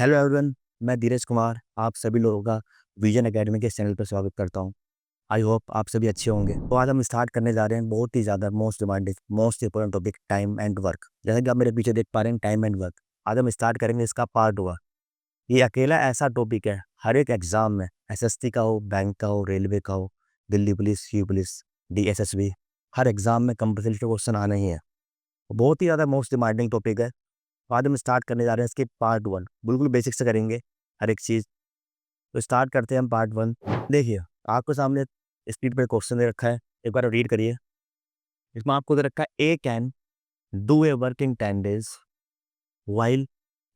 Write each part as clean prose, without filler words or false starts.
Hello everyone, मैं धीरज कुमार आप सभी लोगों का विजन एकेडमी के चैनल पर स्वागत करता हूं। आई होप आप सभी अच्छे होंगे। तो आज हम स्टार्ट करने जा रहे हैं बहुत ही ज़्यादा most demanding most important topic time and work. जैसा कि आप मेरे पीछे देख पा रहे हैं टाइम एंड वर्क। आज हम स्टार्ट करेंगे इसका पार्ट हुआ। ये अकेला ऐसा टॉपिक है हर एक एग्जाम में, एसएससी का हो, बैंक का हो, रेलवे का हो, Delhi police, you police, DSSB, her exam में कंपल्सरी क्वेश्चन आना ही है। बहुत ही ज़्यादा मोस्ट डिमांडिंग टॉपिक है। बाद हम स्टार्ट करने जा रहे हैं इसके पार्ट वन, बिल्कुल बेसिक से करेंगे हर एक चीज़। तो स्टार्ट करते हैं हम पार्ट वन। देखिए, आपके सामने स्क्रीन पे क्वेश्चन दे रखा है, एक बार रीड करिए। इसमें आपको दे रखा है A can do a work in 10 days while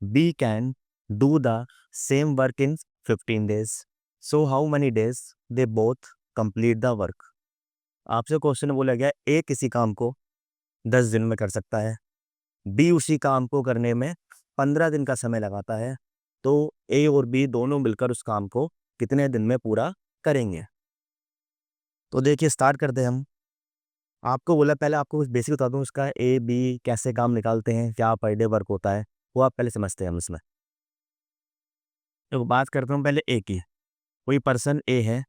B can do the same work in 15 days. So how many days they both complete the work. आपसे क्वेश्चन बोला गया ए किसी काम को 10 दिन में कर सकता है, बी उसी काम को करने में 15 दिन का समय लगाता है। तो ए और बी दोनों मिलकर उस काम को कितने दिन में पूरा करेंगे। तो देखिए स्टार्ट करते हैं हम। आपको बोला, पहले आपको कुछ बेसिक बता दूं इसका, ए बी कैसे काम निकालते हैं, क्या पर डे वर्क होता है, वो आप पहले समझते हैं हम इसमें। तो बात करता हूँ पहले ए की। कोई पर्सन ए है,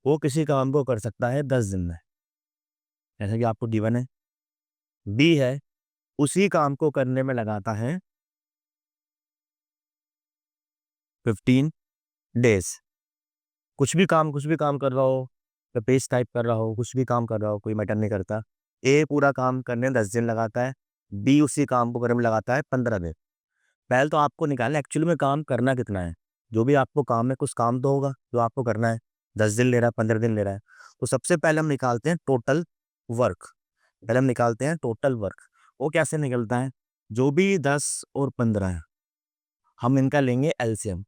वो किसी काम को कर सकता है 10 दिन में, जैसा कि आपको गिवन है। बी है, उसी काम को करने में लगाता है 15 डेज। कुछ भी काम कर रहा हो, तो पेज टाइप कर रहा हो, कुछ भी काम कर रहा हो, कोई मैटर नहीं करता। ए पूरा काम करने में 10 दिन लगाता है, बी उसी काम को करने में लगाता है 15 दिन। पहले तो आपको निकालना एक्चुअली में काम करना कितना है। जो भी आपको काम है, कुछ काम तो होगा जो आपको करना है। 10 दिन ले रहा है, 15 दिन ले रहा है, तो सबसे पहले हम निकालते हैं टोटल वर्क। पहले हम निकालते हैं टोटल वर्क। वो कैसे निकलता है, जो भी 10 और 15 है, हम इनका लेंगे एलसीएम।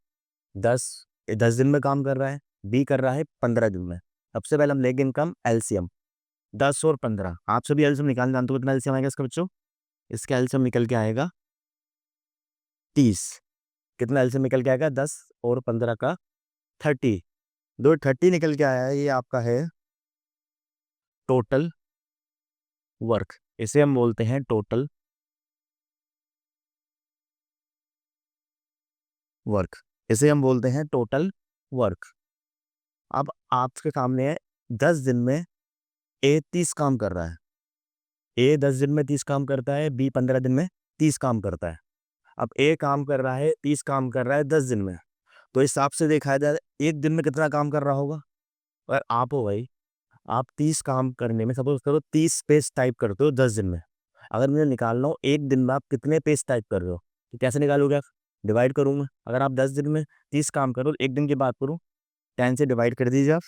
10 10 दिन में काम कर रहा है, बी कर रहा है 15 दिन में। सबसे पहले हम लेंगे इनका एलसीएम, 10 और 15। आप सभी एलसीएम निकालना जानते हो, कितना एलसीएम आएगा इसका बच्चों? इसका एलसीएम निकल के आएगा 30। कितना एलसीएम निकल के आएगा? 10 और 15 का 30। दो 30 निकल के आया है, ये आपका है टोटल वर्क। इसे हम बोलते हैं टोटल वर्क। इसे हम बोलते हैं टोटल वर्क। अब आपके सामने है 10 दिन में ए 30 काम कर रहा है। ए 10 दिन में 30 काम करता है, बी 15 दिन में 30 काम करता है। अब ए काम कर रहा है, 30 काम कर रहा है 10 दिन में, तो इस हिसाब से देखा जाए एक दिन में कितना काम कर रहा होगा। और आप हो भाई, आप 30 काम करने में सपोज करो 30 पेज टाइप करते हो 10 दिन में। अगर मुझे निकालना हो एक दिन में आप कितने पेज टाइप कर रहे हो, तो कैसे निकालोगे आप? डिवाइड करूंगा। अगर आप 10 दिन में 30 काम करो, एक दिन की बात करूँ, 10 से डिवाइड कर दीजिए आप।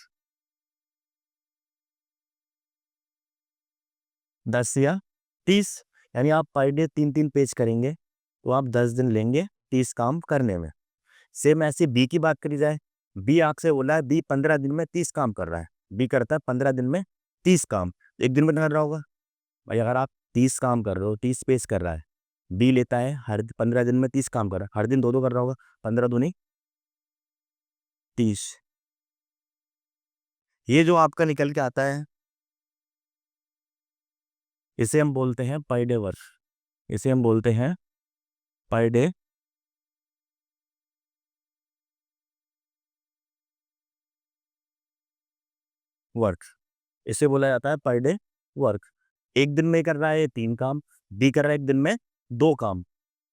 10 या 30, यानी आप पर डे 3-3 पेज करेंगे, तो आप 10 दिन लेंगे 30 काम करने में। सेम ऐसे बी की बात करी जाए, बी आपसे बोला है बी 15 दिन में 30 काम कर रहा है। बी करता है 15 दिन में 30 काम, एक दिन में कर रहा होगा भाई। अगर आप 30 काम कर रहे हो, 30 पेज कर रहा है, बी लेता है हर 15 दिन में 30 काम कर रहा है, हर दिन दो दो कर रहा होगा, 15 दूनी 30। ये जो आपका निकल के आता है, इसे हम बोलते हैं पर डे वर्क। इसे हम बोलते हैं पर डे वर्क। इसे बोला जाता है पर डे वर्क। एक दिन में कर रहा है 3 काम, बी कर रहा है एक दिन में 2 काम।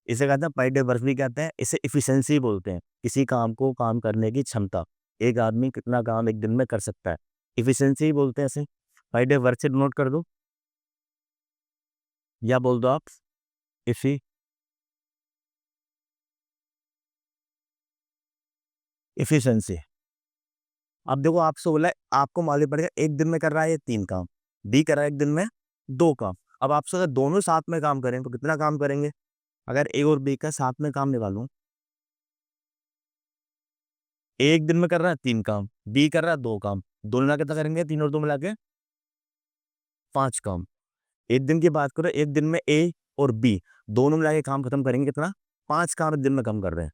इसे कहते हैं पर डे वर्क भी कहते हैं। इसे इफिशिएंसी बोलते हैं, किसी काम को काम करने की क्षमता। एक आदमी कितना काम एक दिन में कर सकता है, इफिशिएंसी बोलते हैं इसे। पर डे वर्क से नोट कर दो, या बोल दो आप इफी इफिशिएंसी। अब देखो, आपसे बोला है आपको मालूम पड़ेगा एक दिन में कर रहा है ये 3 काम, बी कर रहा है एक दिन में 2 काम। अब आपसे अगर दोनों साथ में काम करें तो कितना काम करेंगे? अगर ए और बी का साथ में काम निकालूं, ए एक दिन में कर रहा है 3 काम, बी कर रहा है 2 काम, दोनों मिला कितना करेंगे? 3 और 2 मिला के 5 काम। एक दिन की बात करो, एक दिन में ए और बी दोनों मिला के काम खत्म करेंगे कितना? 5 काम एक दिन में कम कर रहे हैं।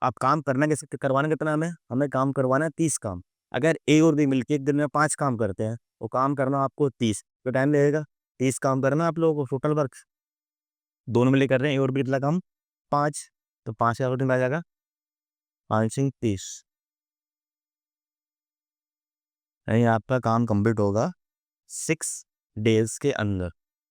आप काम करना कैसे, करवाना कितना हमें? हमें काम करवाना है 30 काम। अगर ए और बी मिलके एक दिन में 5 काम करते हैं, वो काम करना आपको 30, तो टाइम लगेगा 30 काम करना आप लोगों को टोटल वर्क। दोनों मिले कर रहे हैं ए और बी कितना काम? 5। तो 5 का दिन आ जाएगा 5×30, यानी आपका काम कंप्लीट होगा 6 डेज के अंदर।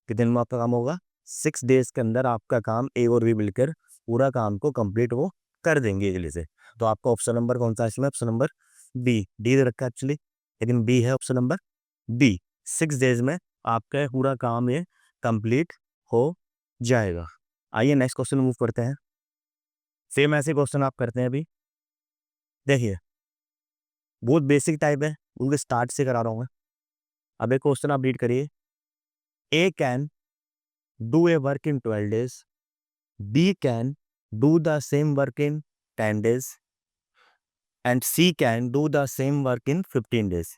कितने दिन में आपका काम होगा? 6 डेज के अंदर आपका काम ए और बी मिलकर पूरा काम को कंप्लीट वो कर देंगे इजली से। तो आपका ऑप्शन नंबर कौन सा है इसमें? Option number B. डी दे रखा है एक्चुअली, लेकिन बी है ऑप्शन नंबर बी। 6 डेज में आपका पूरा काम ये कंप्लीट हो जाएगा। आइए नेक्स्ट क्वेश्चन मूव करते हैं। सेम ऐसे क्वेश्चन आप करते हैं अभी। देखिए बहुत बेसिक टाइप है, उनके स्टार्ट से करा रहा हूँ मैं। अब एक क्वेश्चन आप रीड करिए। A can do a work in 12 days, B can do the same work in 10 days and C can do the same work in 15 days।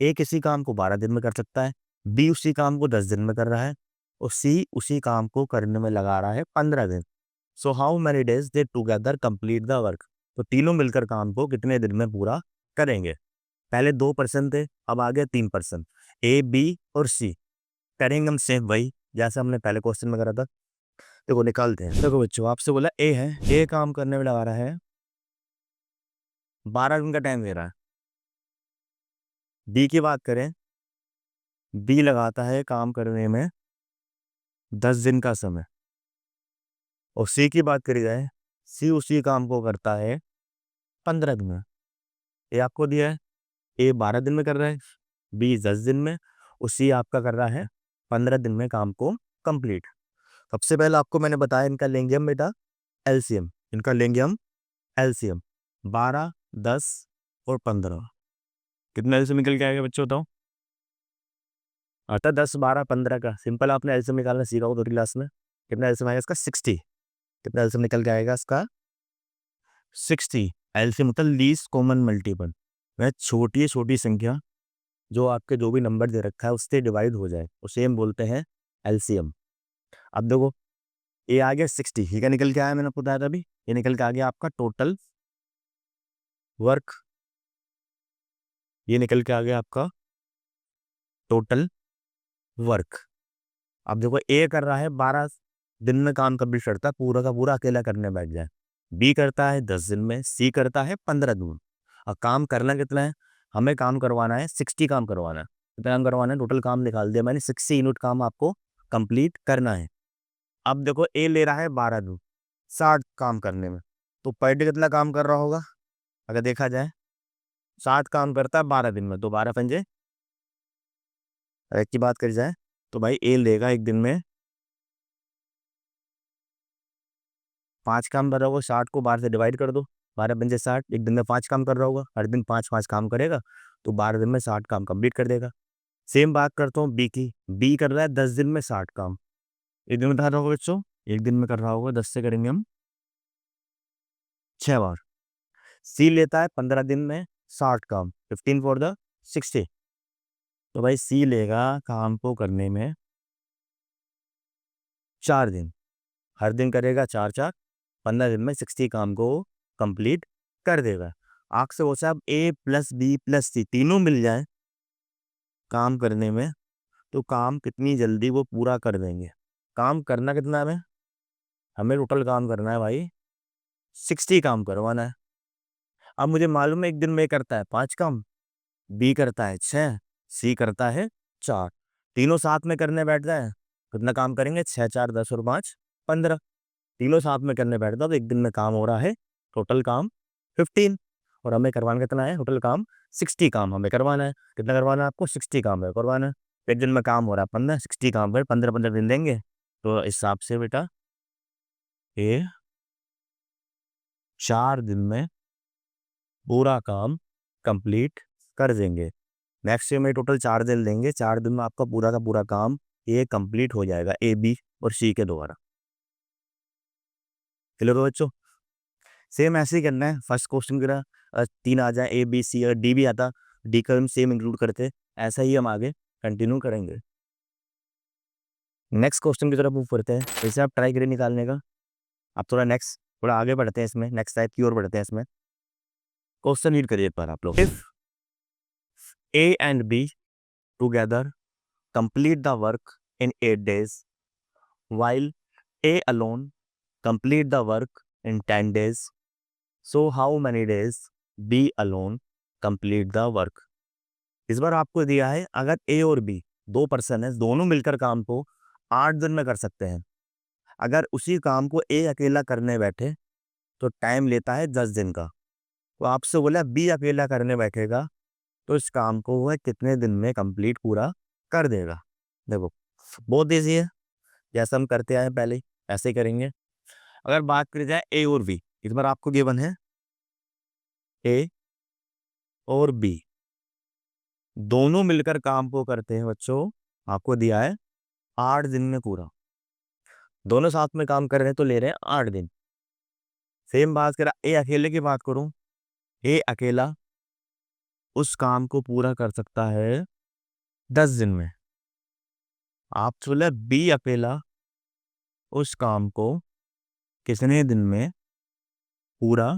A किसी काम को 12 दिन में कर सकता है, B उसी काम को 10 दिन में कर रहा है और C उसी काम को करने में लगा रहा है 15 दिन। So how many days they together complete the work. तो तीनों मिलकर काम को कितने दिन में पूरा करेंगे? पहले 2% थे, अब आ गए 3%। A, B और C करेंगे हम सेम वही जैसे हमने पहले क्वेश्चन में करा था। देखो निकालते हैं। देखो बच्चों आपसे बोला ए है, ए काम करने में लगा रहा है 12 दिन का टाइम दे रहा है। बी की बात करें, बी लगाता है काम करने में 10 दिन का समय। और सी की बात करी जाए, सी उसी काम को करता है 15 दिन में। ये आपको दिया है, ए 12 दिन में कर रहा है, बी 10 दिन में, और सी आपका कर रहा है 15 दिन में काम को कंप्लीट। सबसे पहले आपको मैंने बताया इनका लेंगे हम बेटा एलसीएम। इनका लेंगे हम एलसीएम 12, 10 और 15। कितना एलसीएम निकल के आएगा बच्चों बताओ? आता 10, 12, 15 का सिंपल आपने एलसीएम निकालना सीखा हो 2री क्लास में। कितना एलसीएम आएगा इसका? 60। कितना एलसीएम निकल के आएगा इसका? 60। एलसीएम मतलब लीस्ट कॉमन मल्टीपल, वह छोटी छोटी संख्या जो आपके जो भी नंबर दे रखा है उससे डिवाइड हो जाए, उसे हम बोलते हैं एलसीएम। अब देखो ये आ गया 60, ये क्या निकल के आया मैंने आपको बताया था अभी, ये निकल के आ गया आपका टोटल वर्क। ये निकल के आ गया आपका टोटल वर्क। अब देखो ए कर रहा है 12 दिन में काम कंप्लीट करता है, पूरा का पूरा अकेला करने बैठ जाए। बी करता है 10 दिन में, सी करता है 15 दिन। और काम करना कितना है? हमें काम करवाना है 60 काम करवाना है। कितना काम करवाना है? टोटल काम निकाल दिया मैंने, 60 यूनिट काम आपको कंप्लीट करना है। अब देखो ए ले रहा है 12 दिन 60 काम करने में, तो पर डे कितना काम कर रहा होगा? अगर देखा जाए 60 काम करता है 12 दिन में, तो 12×5 की बात करी जाए तो भाई ए लेगा एक दिन में 5 काम कर रहा होगा। 60 को 12 से डिवाइड कर दो, 12×5 एक दिन में 5 काम कर रहा होगा, हर दिन 5-5 काम करेगा, तो 12 दिन में 60 काम कंप्लीट कर देगा। सेम बात करता हूँ बी की, बी कर रहा है 10 दिन में 60 काम। एक दिन में कर रहा होगा बच्चों, एक दिन में कर रहा होगा, 10 से करेंगे हम 6 बार। सी लेता है 15 दिन में 60 काम, 15 फॉर द 60। तो भाई सी लेगा काम को करने में 4 दिन, हर दिन करेगा 4-4, 15 दिन में 60 काम को कंप्लीट कर देगा। आग से वो साहब ए प्लस बी प्लस सी तीनों मिल जाए काम करने में, तो काम कितनी जल्दी वो पूरा कर देंगे। काम करना कितना है? हमें टोटल काम करना है भाई 60 काम करवाना है। अब मुझे मालूम है एक दिन में करता है 5 काम, बी करता है 6, सी करता है 4, तीनों साथ में करने बैठ जाए कितना काम करेंगे? 6, 4, 10 और 5, 15। तीनों साथ में करने बैठता तो एक दिन में काम हो रहा है टोटल काम 15, और हमें करवाना कितना है? टोटल काम 60 काम हमें करवाना है। कितना करवाना है आपको? 60 काम है करवाना है। एक दिन में काम हो रहा है 15, 60 काम कर 15-15 दिन देंगे, तो इस हिसाब से बेटा ये 4 दिन में पूरा काम कंप्लीट कर देंगे। मैक्सिमम में टोटल 4 दिन लेंगे, 4 दिन में आपका पूरा का पूरा काम ये कंप्लीट हो जाएगा ए, बी और सी के द्वारा। क्लियर हो बच्चों? सेम ऐसे ही करना है। फर्स्ट क्वेश्चन की तरह 3 आ जाए, ए बी सी और डी भी आता, डी का हम सेम इंक्लूड करते, ऐसा ही हम आगे कंटिन्यू करेंगे। नेक्स्ट क्वेश्चन की तरफ मूव करते हैं। वैसे आप ट्राई करें निकालने का। आप थोड़ा आगे बढ़ते हैं इसमें, नेक्स्ट टाइप की ओर बढ़ते हैं इसमें। क्वेश्चन रीड करिए एक बार आप लोग। If A and be together complete the work in 8 days while A alone complete the work in 10 days. So how many days B alone complete the work? इस बार आपको दिया है अगर A और B दो पर्सन है, दोनों मिलकर काम को 8 दिन में कर सकते हैं। अगर उसी काम को A अकेला करने बैठे तो टाइम लेता है 10 दिन का। तो आपसे बोला B अकेला करने बैठेगा तो इस काम को वह कितने दिन में कंप्लीट पूरा कर देगा। देखो बहुत ईजी है, जैसा हम करते आए पहले ही ऐसे ही करेंगे। अगर बात करी जाए ए और बी, इस बार आपको गिवन है ए और बी दोनों मिलकर काम को करते हैं बच्चों, आपको दिया है 8 दिन में पूरा। दोनों साथ में काम कर रहे हैं तो ले रहे हैं 8 दिन। सेम बात करा ए अकेले की बात करूं, ए अकेला उस काम को पूरा कर सकता है 10 दिन में। आप बोले बी अकेला उस काम को कितने दिन में पूरा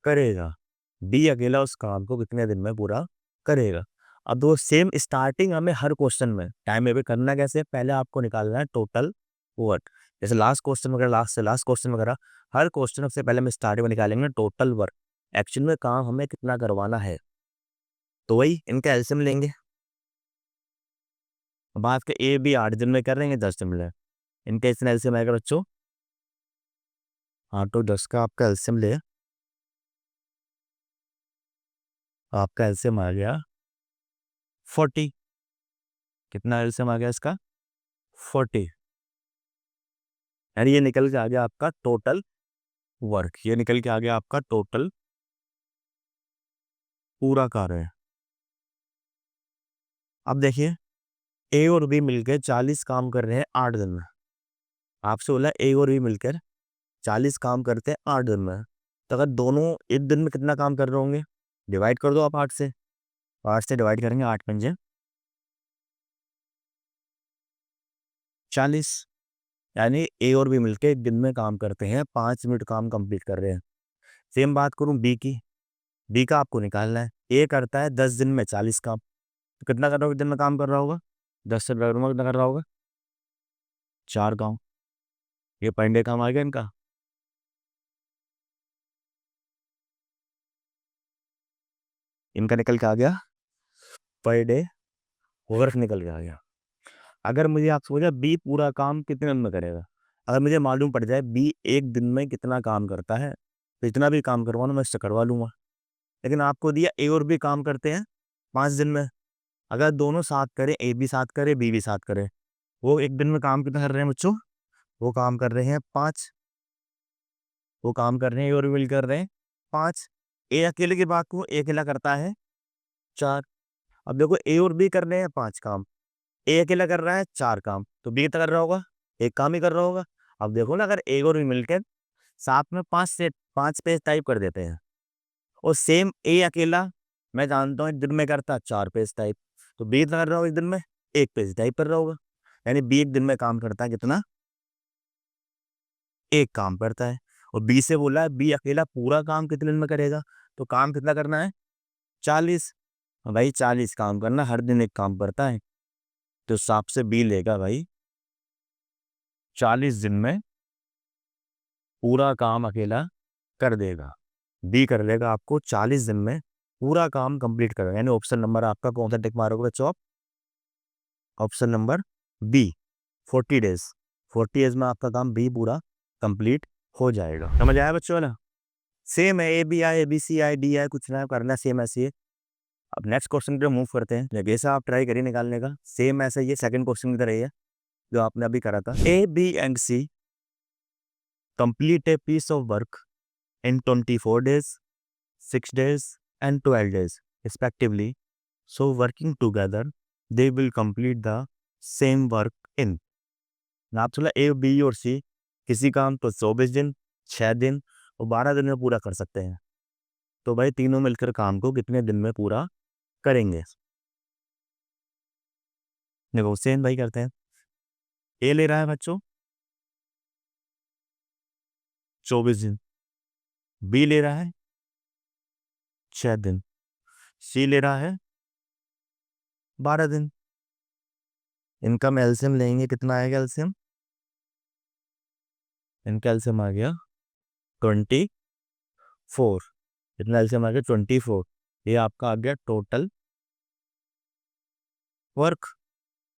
करेगा। बी अकेला उस काम को कितने दिन में पूरा करेगा। अब दो सेम स्टार्टिंग हमें हर क्वेश्चन में टाइम में भी करना कैसे, पहले आपको निकालना है टोटल वर्क। जैसे लास्ट क्वेश्चन वगैरह, लास्ट से लास्ट क्वेश्चन वगैरह, हर क्वेश्चन से पहले हम स्टार्टिंग में निकालेंगे टोटल वर्क, एक्चुअल में काम हमें कितना करवाना है। तो वही इनका एलसीएम लेंगे। बात के ए बी 8 दिन में कर रहे हैं, 10 दिन में, इनका इतना एलसीएम आएगा बच्चों 8 और 10 का आपका एलसीएम ले, आपका एलसीएम आ गया 40। कितना एलसीएम आ गया इसका 40। यानी ये निकल के आ गया आपका टोटल वर्क, ये निकल के आ गया आपका टोटल पूरा कार्य। अब देखिए ए और बी मिलकर 40 काम कर रहे हैं 8 दिन में। आपसे बोला ए और बी मिलकर 40 काम करते हैं 8 दिन में, तो अगर दोनों एक दिन में कितना काम कर रहे होंगे, डिवाइड कर दो आप 8 से। 8 से डिवाइड करेंगे, 8 पंजे 40। यानी ए और बी मिलकर एक दिन में काम करते हैं 5 मिनट काम कंप्लीट कर रहे हैं। सेम बात करूं बी की, बी का आपको निकालना है। ए करता है 10 दिन में 40 काम, तो कितना कर रहा होगा, दिन में काम कर रहा होगा 10 से डिवाइड कितना कर रहा होगा 4 काम। ये पर डे काम आ गया इनका। इनका निकल के आ गया पर डे वर्क निकल के आ गया। अगर मुझे आप सोचा बी पूरा काम कितने दिन में करेगा, अगर मुझे मालूम पड़ जाए बी एक दिन में कितना काम करता है तो इतना भी काम करवाना मैं इससे करवा लूंगा। लेकिन आपको दिया ए और बी काम करते हैं 5 दिन में, अगर दोनों साथ करें, ए भी साथ करे बी भी साथ करे, वो एक दिन में काम कितना कर रहे हैं बच्चों, वो काम कर रहे हैं 5। वो काम कर रहे हैं ए और बी मिल कर रहे हैं 5। ए अकेले की बात करूँ, ए अकेला करता है 4। अब देखो ए और बी कर रहे हैं 5 काम, ए अकेला कर रहा है 4 काम, तो बी कितना कर रहा होगा, एक काम ही कर रहा होगा। अब देखो ना, अगर ए और बी मिलकर साथ में 5 पेज टाइप कर देते हैं, और सेम ए अकेला मैं जानता हूँ एक दिन में करता है 4 पेज टाइप, तो बी कितना कर रहा होगा एक दिन में, एक पेज टाइप कर रहा होगा। यानी बी एक दिन में काम करता है कितना, एक काम करता है। और बी से बोला है बी अकेला पूरा काम कितने दिन में करेगा, तो काम कितना करना है 40। भाई 40 काम करना, हर दिन एक काम करता है, तो हिसाब से बी लेगा भाई 40 दिन में पूरा काम अकेला कर देगा। बी कर लेगा आपको 40 दिन में पूरा काम कंप्लीट करेगा। यानी ऑप्शन नंबर आपका कौन सा टिक मारोगे बच्चों आप, option number B 40 days. 40 days में आपका काम बी पूरा कंप्लीट हो जाएगा। समझ आया बच्चों ना। सेम है, A B I, A B C I, D I, कुछ ना करना सेम ऐसे ही। अब नेक्स्ट क्वेश्चन पे मूव करते हैं। जैसा आप ट्राई करिए निकालने का, सेम ऐसा ये सेकंड क्वेश्चन की तरह ही है जो आपने अभी करा था। A B and C complete a piece of work in 24 days, 6 days and 12 days respectively. So working together, they will complete the same work in। आप चला ए बी और सी किसी काम तो 24 दिन, 6 दिन और 12 दिन में पूरा कर सकते हैं, तो भाई तीनों मिलकर काम को कितने दिन में पूरा करेंगे। देखो सेम भाई करते हैं। ए ले रहा है बच्चों 24 दिन, बी ले रहा है 6 दिन, सी ले रहा है 12 दिन। इनका हम एलसीएम लेंगे, कितना आएगा एलसीएम, इनका एलसीएम आ गया 24, कितना एलसीएम आ गया 24, ये आपका आ गया टोटल वर्क,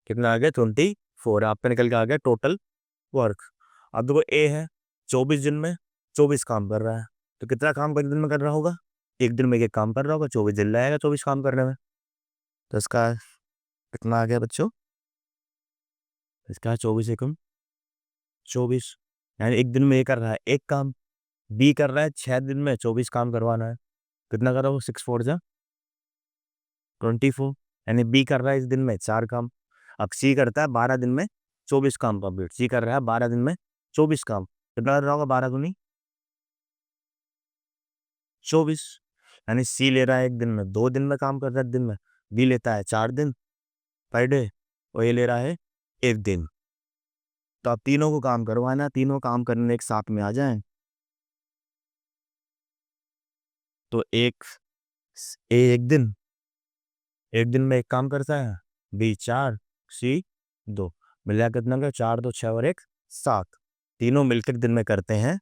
कितना आ गया 24, आपका निकल के आ गया टोटल वर्क। अब देखो ए है 24 दिन में 24 काम कर रहा है, तो कितना काम कर दिन में कर रहा होगा, एक दिन में एक काम कर रहा होगा, 24 दिन लगेगा 24 काम करने में। तो इसका कितना आ गया बच्चों, इसका 24 एकम 24, यानी एक दिन में ये कर रहा है एक काम, बी कर रहा है 6 दिन में 24 काम करवाना है, कितना कर रहा है वो 6 4 जा 24, यानी बी कर रहा है इस दिन में 4 काम। अब सी करता है 12 दिन में 24 काम कंप्लीट, सी कर रहा है 12 दिन में 24 काम, कितना कर रहा होगा 12 दूनी 24, यानी सी ले रहा है एक दिन में 2 दिन में काम कर रहा है दिन में, बी लेता है 4 दिन पर डे और ये ले रहा है एक दिन। तो आप तीनों को काम करवाना, तीनों काम करने एक साथ में आ जाएं, तो ए एक दिन में एक काम करता है, बी 4, सी 2, मिला कितना का 4 2 6 और 1 7, तीनों मिलकर दिन में करते हैं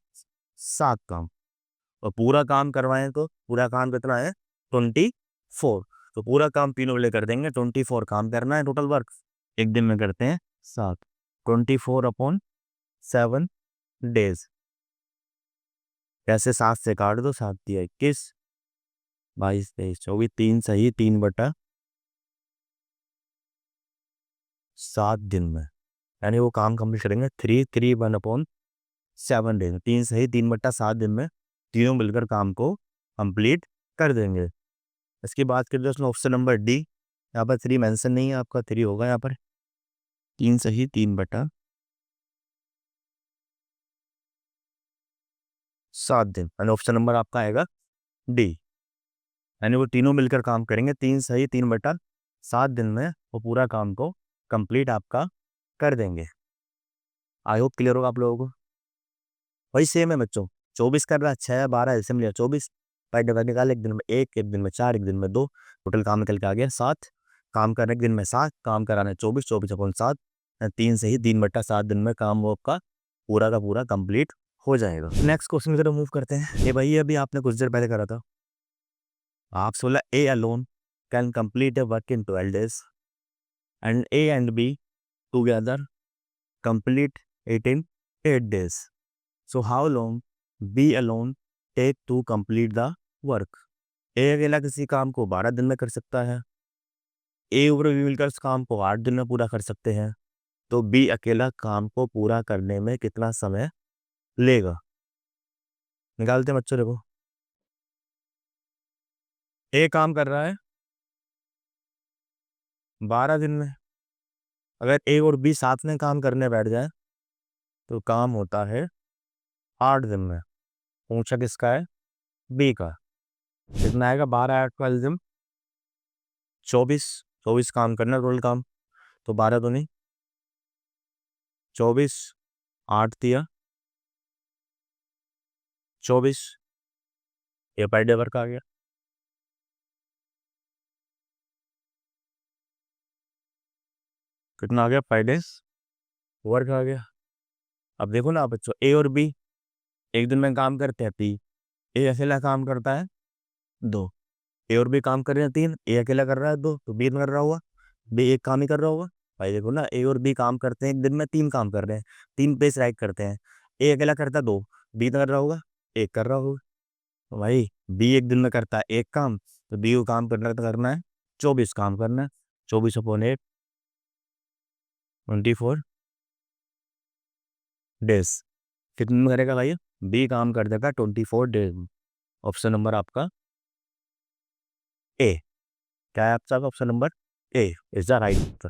7 काम। और पूरा काम करवाएं तो पूरा काम कितना है 24, तो पूरा काम तीनों मिले कर देंगे, 24 काम करना है टोटल वर्क, एक दिन में करते हैं 7, 24/7 डेज, कैसे 7 से काट दो, 7 दिया 21 22 23 24, 3 सही 3/7 दिन में, यानी वो काम कंप्लीट करेंगे 3 3 1/7 डेज, 3 सही 3/7 दिन में तीनों मिलकर काम को कंप्लीट कर देंगे। इसकी बात करें तो ऑप्शन नंबर डी, यहाँ पर 3 मेंशन नहीं है, आपका 3 होगा यहाँ पर, 3 सही 3/7 दिन, यानी ऑप्शन नंबर आपका आएगा डी, यानी वो तीनों मिलकर काम करेंगे 3 सही 3/7 दिन में वो पूरा काम को कंप्लीट आपका कर देंगे। आई होप क्लियर होगा आप लोगों को। वही सेम है बच्चों, 24 कर रहा है 6 12 एल्सियम लिया 24, पाई डिवाइड निकाल, एक दिन में एक दिन में 4, एक दिन में 2, टोटल काम निकल के आ गया 7, काम करने के दिन में 7, काम कराने 24, 24/7, 3 से ही 3/7 दिन में काम वो आपका पूरा का पूरा कंप्लीट हो जाएगा। नेक्स्ट क्वेश्चन की तरफ मूव करते हैं। ये भाई अभी आपने कुछ देर पहले करा था, आपसे बोला A alone can complete A work in 12 days and A and be together complete it in 8 days. So how long B alone take to complete the work? ए अकेला किसी काम को 12 दिन में कर सकता है, ए और बी मिलकर इस काम को 8 दिन में पूरा कर सकते हैं, तो बी अकेला काम को पूरा करने में कितना समय लेगा, निकालते हैं बच्चों। देखो ए काम कर रहा है 12 दिन में, अगर ए और बी साथ में काम करने बैठ जाए तो काम होता है 8 दिन में, पूछा किसका है बी का, कितना आएगा 12 8 12 दिन 24, 24 काम करना टोटल काम, तो 12 दूनी 24, 8 दिया 24, ये पर डे वर्क आ गया, कितना आ गया पर डे वर्क आ गया। अब देखो ना बच्चों, ए और बी एक दिन में काम करते हैं 3, ए अकेला काम करता है 2, ए और बी काम कर रहे हैं 3, ए अकेला कर रहा है 2, तो बी कर रहा होगा, बी एक काम ही कर रहा होगा। भाई देखो ना, ए और बी काम करते हैं एक दिन में 3 काम कर रहे हैं, 3 पे स्ट्राइक करते हैं, ए अकेला करता है 2, बी कर रहा होगा, एक कर रहा होगा। तो भाई बी एक दिन में करता है एक काम, तो बी को काम करना है 24 काम करना है, 24/8 24 डेज, कितने में करेगा भाई, बी काम कर देगा 24 डेज। ऑप्शन नंबर आपका ए, क्या है आपका option number A is the right.